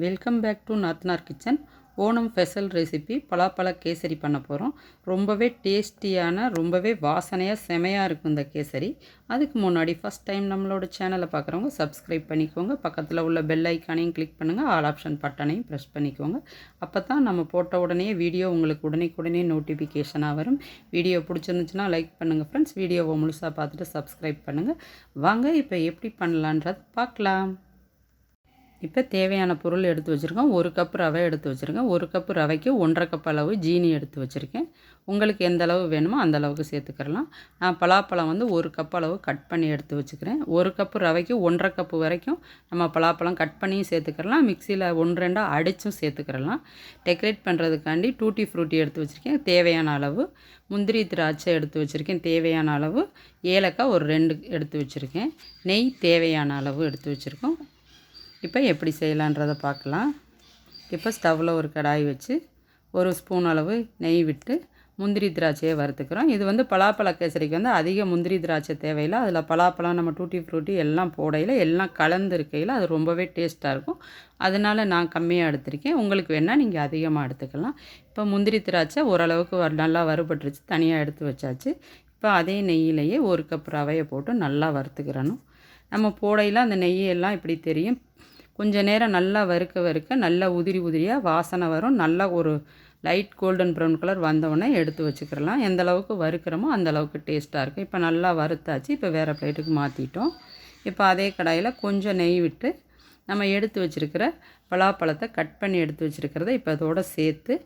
Welcome back to நாத்னார் kitchen. Onam special recipe பலாப்பழ கேசரி பண்ண போகிறோம். ரொம்பவே டேஸ்டியான, ரொம்பவே வாசனையாக செமையாக இருக்கும் இந்த கேசரி. அதுக்கு முன்னாடி ஃபஸ்ட் டைம் நம்மளோட சேனலை பார்க்குறவங்க சப்ஸ்கிரைப் பண்ணிக்கோங்க. பக்கத்தில் உள்ள பெல் ஐக்கானையும் கிளிக் பண்ணுங்கள். ஆல் ஆப்ஷன் பட்டனையும் ப்ரெஸ் பண்ணிக்கோங்க. அப்போ தான் நம்ம போட்ட உடனே வீடியோ உங்களுக்கு உடனே நோட்டிஃபிகேஷனாக வரும். வீடியோ பிடிச்சிருந்துச்சுன்னா லைக் பண்ணுங்கள் ஃப்ரெண்ட்ஸ். வீடியோவை முழுசாக பார்த்துட்டு சப்ஸ்கிரைப் பண்ணுங்கள். வாங்க இப்போ எப்படி பண்ணலான்றது பார்க்கலாம். இப்போ தேவையான பொருள் எடுத்து வச்சுருக்கோம். 1 கப் ரவை எடுத்து வச்சுருக்கேன். 1 கப் ரவைக்கு 1½ கப் அளவு ஜீனி எடுத்து வச்சுருக்கேன். உங்களுக்கு எந்த அளவு வேணுமோ அந்த அளவுக்கு சேர்த்துக்கிறலாம். நான் பலாப்பழம் 1 கப் அளவு கட் பண்ணி எடுத்து வச்சுக்கிறேன். 1 கப் ரவைக்கு 1½ கப் வரைக்கும் நம்ம பலாப்பழம் கட் பண்ணியும் சேர்த்துக்கிறலாம். மிக்சியில் 1-2 அடித்தும் சேர்த்துக்கிறலாம். டெக்கரேட் பண்ணுறதுக்காண்டி டூட்டி ஃப்ரூட்டி எடுத்து வச்சுருக்கேன் தேவையான அளவு. முந்திரி திராட்சை எடுத்து வச்சுருக்கேன் தேவையான அளவு. ஏலக்காய் ஒரு 2 எடுத்து வச்சுருக்கேன். நெய் தேவையான அளவு எடுத்து வச்சுருக்கோம். இப்போ எப்படி செய்யலான்றதை பார்க்கலாம். இப்போ ஸ்டவ்வில் ஒரு கடாய் வச்சு 1 ஸ்பூன் அளவு நெய் விட்டு முந்திரி திராட்சையை வறுத்துக்கிறோம். இது பலாப்பழ கேசரிக்கு அதிக முந்திரி திராட்சை தேவையில்லை. அதில் பலாப்பழம் நம்ம டூட்டி ஃப்ரூட்டி எல்லாம் போடையில் எல்லாம் கலந்து இருக்கையில் அது ரொம்பவே டேஸ்ட்டாக இருக்கும். அதனால் நான் கம்மியாக எடுத்திருக்கேன். உங்களுக்கு வேணால் நீங்கள் அதிகமாக எடுத்துக்கலாம். இப்போ முந்திரி திராட்சை ஓரளவுக்கு நல்லா வறுபட்டுருச்சு, தனியாக எடுத்து வச்சாச்சு. இப்போ அதே நெய்யிலேயே 1 கப் ரவையை போட்டு நல்லா வறுத்துக்கிறணும். நம்ம போடையில் அந்த நெய்யெல்லாம் இப்படி தெரியும். கொஞ்சம் நேரம் நல்லா வறுக்க நல்லா உதிரியாக வாசனை வரும். நல்லா ஒரு லைட் கோல்டன் ப்ரௌன் கலர் வந்தவுடனே எடுத்து வச்சுக்கிறலாம். எந்த அளவுக்கு வறுக்கிறோமோ அந்த அளவுக்கு டேஸ்ட்டாக இருக்கும். இப்போ நல்லா வறுத்தாச்சு. இப்போ வேறு பிளேட்டுக்கு மாற்றிட்டோம். இப்போ அதே கடாயில் கொஞ்சம் நெய் விட்டு நம்ம எடுத்து வச்சுருக்கிற பலாப்பழத்தை கட் பண்ணி எடுத்து வச்சுருக்கிறத இப்போ அதோடு சேர்த்து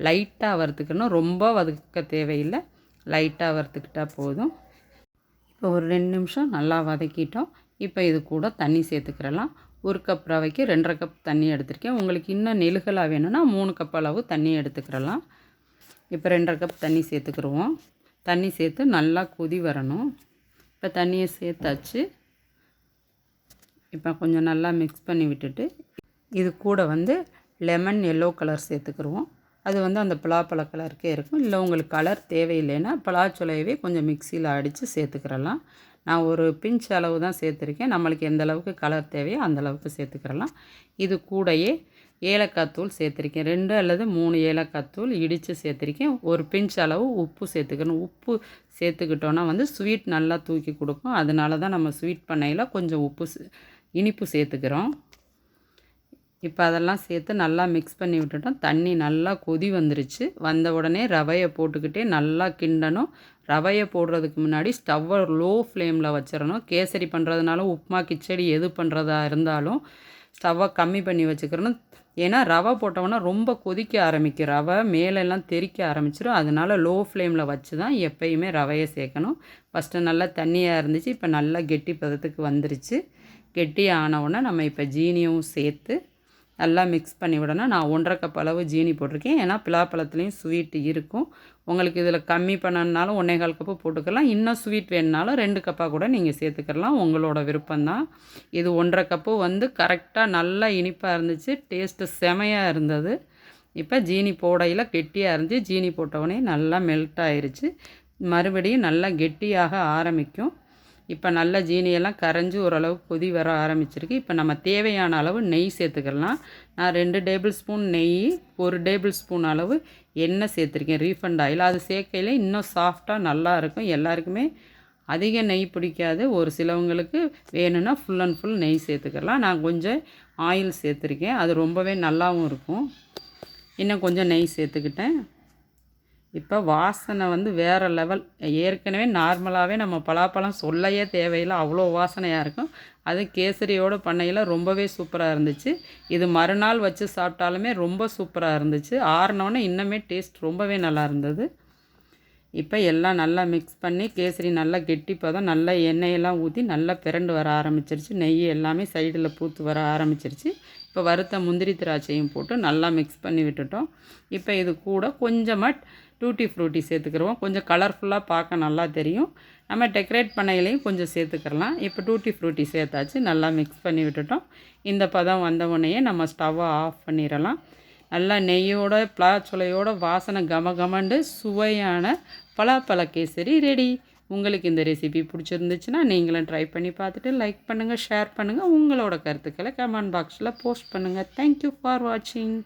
லைட்டாக வறுத்துக்கணும். ரொம்ப வதக்க தேவையில்லை, லைட்டாக வறுத்துக்கிட்டால் போதும். இப்போ ஒரு 2 நிமிஷம் நல்லா வதக்கிட்டோம். இப்போ இது கூட தண்ணி சேர்த்துக்கிறலாம். 1 கப் ரவைக்கு 2½ கப் தண்ணி எடுத்திருக்கேன். உங்களுக்கு இன்னும் நெழுகலாக வேணும்னா 3 கப் அளவு தண்ணி எடுத்துக்கிறலாம். இப்போ 2½ கப் தண்ணி சேர்த்துக்கிடுவோம். தண்ணி சேர்த்து நல்லா கொதி வரணும். இப்போ தண்ணியை சேர்த்தாச்சு. இப்போ கொஞ்சம் நல்லா மிக்ஸ் பண்ணி விட்டுட்டு இது கூட லெமன் எல்லோ கலர் சேர்த்துக்கிடுவோம். அது அந்த பலாப்பழ கலருக்கே இருக்கும். இல்லை உங்களுக்கு கலர் தேவையில்லைன்னா பலாச்சொலையவே கொஞ்சம் மிக்சியில் அடித்து சேர்த்துக்கிறலாம். நான் ஒரு பிஞ்ச் அளவு தான் சேர்த்துருக்கேன். நம்மளுக்கு எந்த அளவுக்கு கலர் தேவையோ அந்த அளவுக்கு சேர்த்துக்கிறலாம். இது கூடயே ஏலக்காய் தூள் சேர்த்துருக்கேன். 2 அல்லது 3 ஏலக்காய் தூள் இடித்து சேர்த்துருக்கேன். ஒரு பிஞ்ச் அளவு உப்பு சேர்த்துக்கணும். உப்பு சேர்த்துக்கிட்டோன்னா ஸ்வீட் நல்லா தூக்கி கொடுக்கும். அதனால தான் நம்ம ஸ்வீட் பண்ணையில் கொஞ்சம் இனிப்பு சேர்த்துக்கிறோம். இப்போ அதெல்லாம் சேர்த்து நல்லா மிக்ஸ் பண்ணி விட்டுட்டோம். தண்ணி நல்லா கொதி வந்துருச்சு. வந்த உடனே ரவையை போட்டுக்கிட்டே நல்லா கிண்டணும். ரவையை போடுறதுக்கு முன்னாடி ஸ்டவ்வை லோ ஃப்ளேமில் வச்சிடணும். கேசரி பண்ணுறதுனால உப்புமா கிச்சடி எது பண்ணுறதா இருந்தாலும் ஸ்டவ்வை கம்மி பண்ணி வச்சுக்கிறணும். ஏன்னா ரவை போட்டோம்னா ரொம்ப கொதிக்க ஆரம்பிக்கும். ரவை மேலெல்லாம் தெறிக்க ஆரம்பிச்சிடும். அதனால் லோ ஃப்ளேமில் வச்சு தான் எப்பயுமே ரவையை சேர்க்கணும். ஃபஸ்ட்டு நல்லா தண்ணியாக இருந்துச்சு. இப்போ நல்லா கெட்டி பதத்துக்கு வந்துருச்சு. கெட்டி ஆனவுடனே நம்ம இப்போ ஜீனியும் சேர்த்து நல்லா மிக்ஸ் பண்ணி விடணும். நான் 1½ கப் அளவு ஜீனி போட்டிருக்கேன். ஏன்னா பலாப்பழத்துலேயும் ஸ்வீட் இருக்கும். உங்களுக்கு இதில் கம்மி பண்ணனாலும் 1¼ கப்பு போட்டுக்கலாம். இன்னும் ஸ்வீட் வேணுனாலும் 2 கப்பாக கூட நீங்கள் சேர்த்துக்கலாம். உங்களோட விருப்பம்தான். இது 1½ கப்பு கரெக்டாக நல்லா இனிப்பாக இருந்துச்சு. டேஸ்ட்டு செமையாக இருந்தது. இப்போ ஜீனி போடையில் கெட்டியாக இருந்துச்சு. ஜீனி போட்டவுடனே நல்லா மெல்ட் ஆயிடுச்சு. மறுபடியும் நல்லா கெட்டியாக ஆரம்பிக்கும். இப்போ நல்லா ஜீனியெல்லாம் கரைஞ்சி ஓரளவுக்கு கொதி வர ஆரம்பிச்சிருக்கு. இப்போ நம்ம தேவையான அளவு நெய் சேர்த்துக்கலாம். நான் 2 டேபிள் ஸ்பூன் நெய், 1 டேபிள் ஸ்பூன் அளவு எண்ணெய் சேர்த்துருக்கேன், ரீஃபண்ட் ஆயில். அது சேர்க்கையில் இன்னும் சாஃப்டாக நல்லா இருக்கும். எல்லாருக்குமே அதிக நெய் பிடிக்காது. ஒரு சிலவங்களுக்கு வேணும்னா ஃபுல் அண்ட் ஃபுல் நெய் சேர்த்துக்கலாம். நான் கொஞ்சம் ஆயில் சேர்த்துருக்கேன். அது ரொம்பவே நல்லாவும் இருக்கும். இன்னும் கொஞ்சம் நெய் சேர்த்துக்கிட்டேன். இப்போ வாசனை வேறு லெவல். ஏற்கனவே நார்மலாகவே நம்ம பலாப்பழம் சொல்லையே தேவையில்லை, அவ்வளோ வாசனையாக இருக்கும். அது கேசரியோடு பண்ணையில் ரொம்பவே சூப்பராக இருந்துச்சு. இது மறுநாள் வச்சு சாப்பிட்டாலுமே ரொம்ப சூப்பராக இருந்துச்சு. ஆறினோடனே இன்னுமே டேஸ்ட் ரொம்பவே நல்லா இருந்தது. இப்போ எல்லாம் நல்லா மிக்ஸ் பண்ணி கேசரி நல்லா கெட்டி பதம், நல்லா எண்ணெயெல்லாம் ஊற்றி நல்லா பிரண்டு வர ஆரம்பிச்சிருச்சு. நெய் எல்லாமே சைடில் பூத்து வர ஆரம்பிச்சிருச்சு. இப்போ வறுத்த முந்திரி திராட்சையும் போட்டு நல்லா மிக்ஸ் பண்ணி விட்டுட்டோம். இப்போ இது கூட கொஞ்சமாக டூட்டி ஃப்ரூட்டி சேர்த்துக்கிறோம். கொஞ்சம் கலர்ஃபுல்லாக பார்க்க நல்லா தெரியும். நம்ம டெக்கரேட் பண்ணையிலையும் கொஞ்சம் சேர்த்துக்கிறலாம். இப்போ டூட்டி ஃப்ரூட்டி சேர்த்தாச்சு. நல்லா மிக்ஸ் பண்ணி விட்டுட்டோம். இந்த பதம் வந்தவுடனேயே நம்ம ஸ்டவ்வை ஆஃப் பண்ணிடலாம். நல்லா நெய்யோட பலாச்சொலையோட வாசனை கமகமண்டு சுவையான பலாப்பழ கேசரி ரெடி. உங்களுக்கு இந்த ரெசிபி பிடிச்சிருந்துச்சுன்னா நீங்களும் ட்ரை பண்ணி பார்த்துட்டு லைக் பண்ணுங்கள், ஷேர் பண்ணுங்கள், உங்களோட கருத்துக்களை கமெண்ட் பாக்ஸில் போஸ்ட் பண்ணுங்கள். தேங்க்யூ ஃபார் வாட்சிங்.